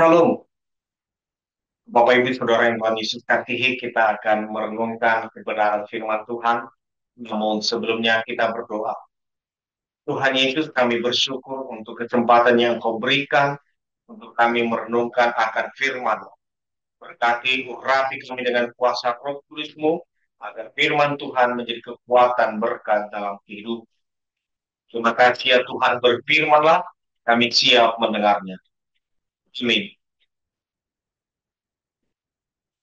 Shalom, Bapak Ibu Saudara yang Tuhan Yesus kasihi, kita akan merenungkan kebenaran firman Tuhan. Namun sebelumnya kita berdoa. Tuhan Yesus, kami bersyukur untuk kesempatan yang Kau berikan untuk kami merenungkan akan firman. Berkati urapi kami dengan kuasa Roh Kudus-Mu, agar firman Tuhan menjadi kekuatan berkat dalam hidup. Terima kasih ya Tuhan, berfirmanlah, kami siap mendengarnya. Amin.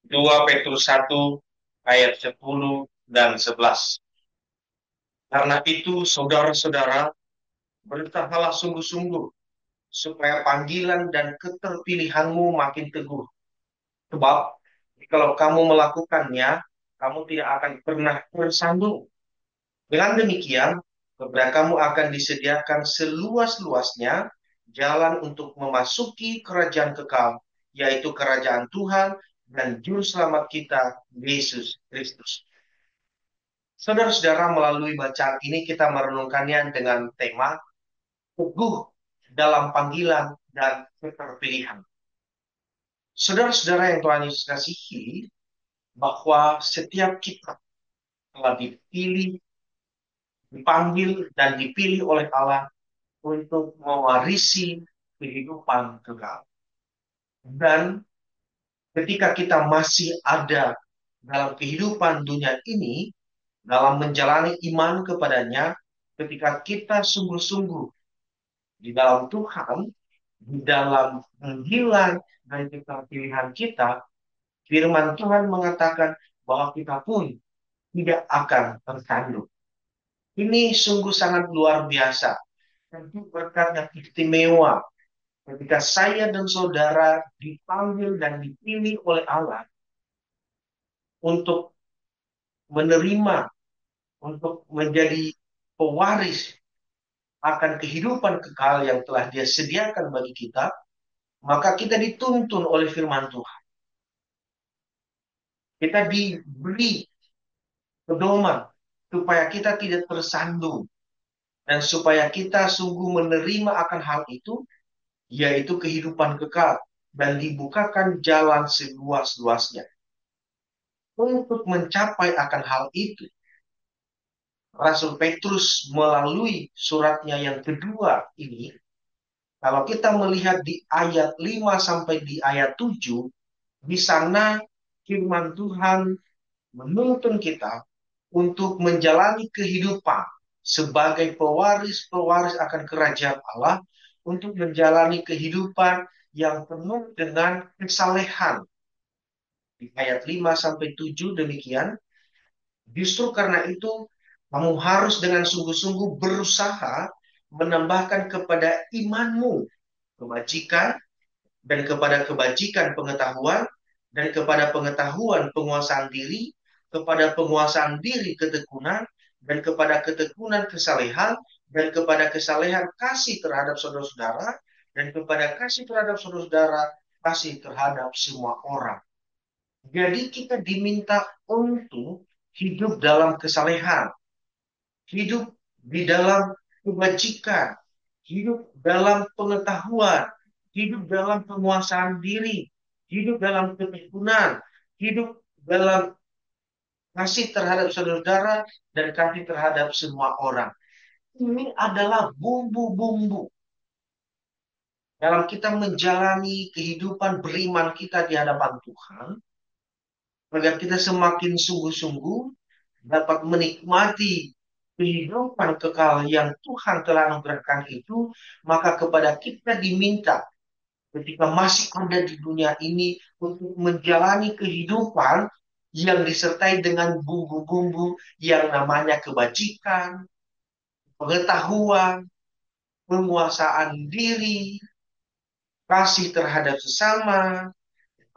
2 Petrus 1 ayat 10 dan 11. Karena itu, saudara-saudara, berusahalah sungguh-sungguh supaya panggilan dan keterpilihanmu makin teguh. Sebab, kalau kamu melakukannya, kamu tidak akan pernah tersandung. Dengan demikian, kepada kamu akan disediakan seluas-luasnya jalan untuk memasuki kerajaan kekal, yaitu kerajaan Tuhan dan Juru Selamat kita, Yesus Kristus. Saudara-saudara, melalui bacaan ini kita merenungkannya dengan tema teguh dalam panggilan dan keterpilihan. Saudara-saudara yang Tuhan Yesus kasihi, bahwa setiap kita telah dipilih, dipanggil, dan dipilih oleh Allah untuk mewarisi kehidupan kekal. Dan ketika kita masih ada dalam kehidupan dunia ini, dalam menjalani iman kepadanya, ketika kita sungguh-sungguh di dalam Tuhan, di dalam panggilan dan keterpilihan kita, firman Tuhan mengatakan bahwa kita pun tidak akan tersandung. Ini sungguh sangat luar biasa. Tentu berkat yang istimewa ketika saya dan saudara dipanggil dan dipilih oleh Allah untuk menerima, untuk menjadi pewaris akan kehidupan kekal yang telah Dia sediakan bagi kita, maka kita dituntun oleh firman Tuhan. Kita diberi pedoman supaya kita tidak tersandung dan supaya kita sungguh menerima akan hal itu, yaitu kehidupan kekal, dan dibukakan jalan seluas-luasnya. Untuk mencapai akan hal itu, Rasul Petrus melalui suratnya yang kedua ini, kalau kita melihat di ayat 5 sampai di ayat 7, di sana firman Tuhan menuntun kita untuk menjalani kehidupan sebagai pewaris-pewaris akan kerajaan Allah, untuk menjalani kehidupan yang penuh dengan kesalehan. Di ayat 5 sampai 7 demikian, justru karena itu kamu harus dengan sungguh-sungguh berusaha menambahkan kepada imanmu kebajikan, dan kepada kebajikan pengetahuan, dan kepada pengetahuan penguasaan diri, kepada penguasaan diri ketekunan, dan kepada ketekunan kesalehan, dan kepada kesalehan kasih terhadap saudara-saudara, dan kepada kasih terhadap saudara-saudara kasih terhadap semua orang. Jadi kita diminta untuk hidup dalam kesalehan, hidup di dalam kebajikan, hidup dalam pengetahuan, hidup dalam penguasaan diri, hidup dalam ketekunan, hidup dalam kasih terhadap saudara dan kasih terhadap semua orang. Ini adalah bumbu-bumbu dalam kita menjalani kehidupan beriman kita di hadapan Tuhan, agar kita semakin sungguh-sungguh dapat menikmati kehidupan kekal yang Tuhan telah anugerahkan itu. Maka kepada kita diminta ketika masih ada di dunia ini untuk menjalani kehidupan yang disertai dengan bumbu-bumbu yang namanya kebajikan, pengetahuan, penguasaan diri, kasih terhadap sesama,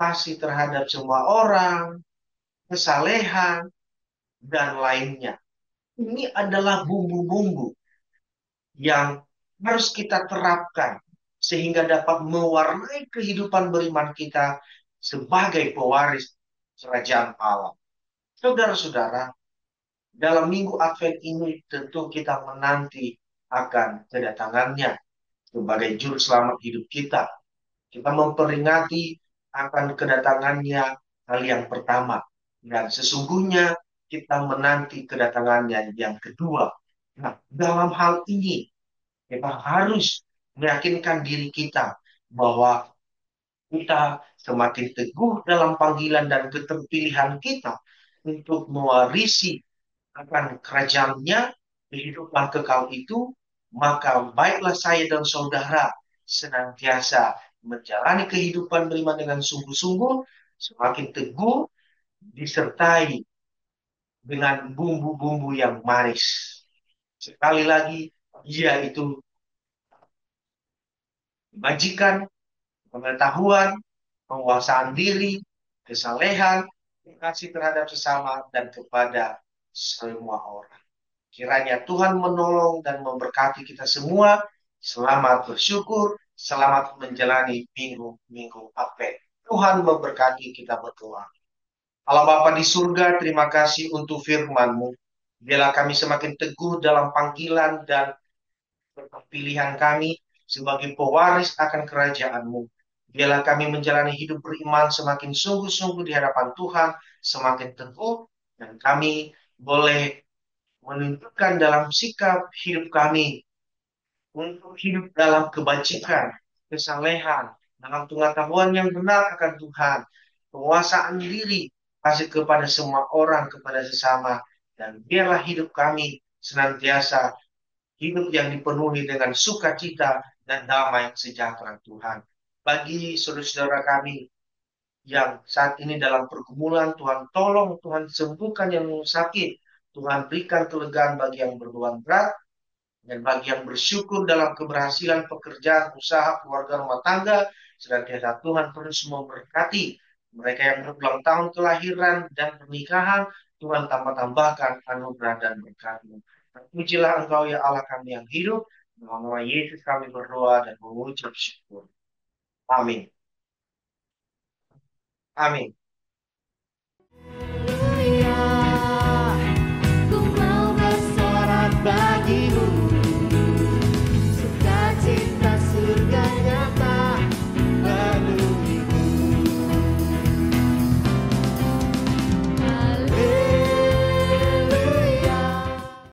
kasih terhadap semua orang, kesalehan, dan lainnya. Ini adalah bumbu-bumbu yang harus kita terapkan sehingga dapat mewarnai kehidupan beriman kita sebagai pewaris kerajaan Allah. Saudara-saudara, dalam minggu Advent ini tentu kita menanti akan kedatangannya sebagai juru selamat hidup kita. Kita memperingati akan kedatangannya kali yang pertama. Dan sesungguhnya kita menanti kedatangannya yang kedua. Nah, dalam hal ini kita harus meyakinkan diri kita bahwa kita semakin teguh dalam panggilan dan keterpilihan kita untuk mewarisi akan kerajaannya, kehidupan kekal itu, maka baiklah saya dan saudara senantiasa menjalani kehidupan beriman dengan sungguh-sungguh, semakin teguh, disertai dengan bumbu-bumbu yang manis. Sekali lagi, yaitu majikan, pengetahuan, penguasaan diri, kesalehan, kasih terhadap sesama, dan kepada semua orang. Kiranya Tuhan menolong dan memberkati kita semua. Selamat bersyukur, selamat menjalani minggu-minggu Advent. Tuhan memberkati kita berdoa. Allah Bapa di surga, terima kasih untuk firman-Mu. Biarlah kami semakin teguh dalam panggilan dan pilihan kami sebagai pewaris akan kerajaan-Mu. Biarlah kami menjalani hidup beriman semakin sungguh-sungguh di hadapan Tuhan, semakin teguh, dan kami boleh menunjukkan dalam sikap hidup kami untuk hidup dalam kebajikan, kesalehan, dalam pengetahuan yang benar akan Tuhan, penguasaan diri, kasih kepada semua orang, kepada sesama, dan biarlah hidup kami senantiasa hidup yang dipenuhi dengan sukacita dan damai sejahtera Tuhan. Bagi saudara-saudara kami yang saat ini dalam pergumulan, Tuhan tolong, Tuhan sembuhkan yang sakit, Tuhan berikan kelegaan bagi yang berbeban berat, dan bagi yang bersyukur dalam keberhasilan pekerjaan, usaha, keluarga, rumah tangga, senantiasa Tuhan terus memberkati. Mereka yang berulang tahun kelahiran dan pernikahan, Tuhan tambah-tambahkan anugerah dan berkat-Mu. Terpujilah Engkau ya Allah kami yang hidup. Dalam nama Yesus kami berdoa dan mengucap syukur. Amin. Amin.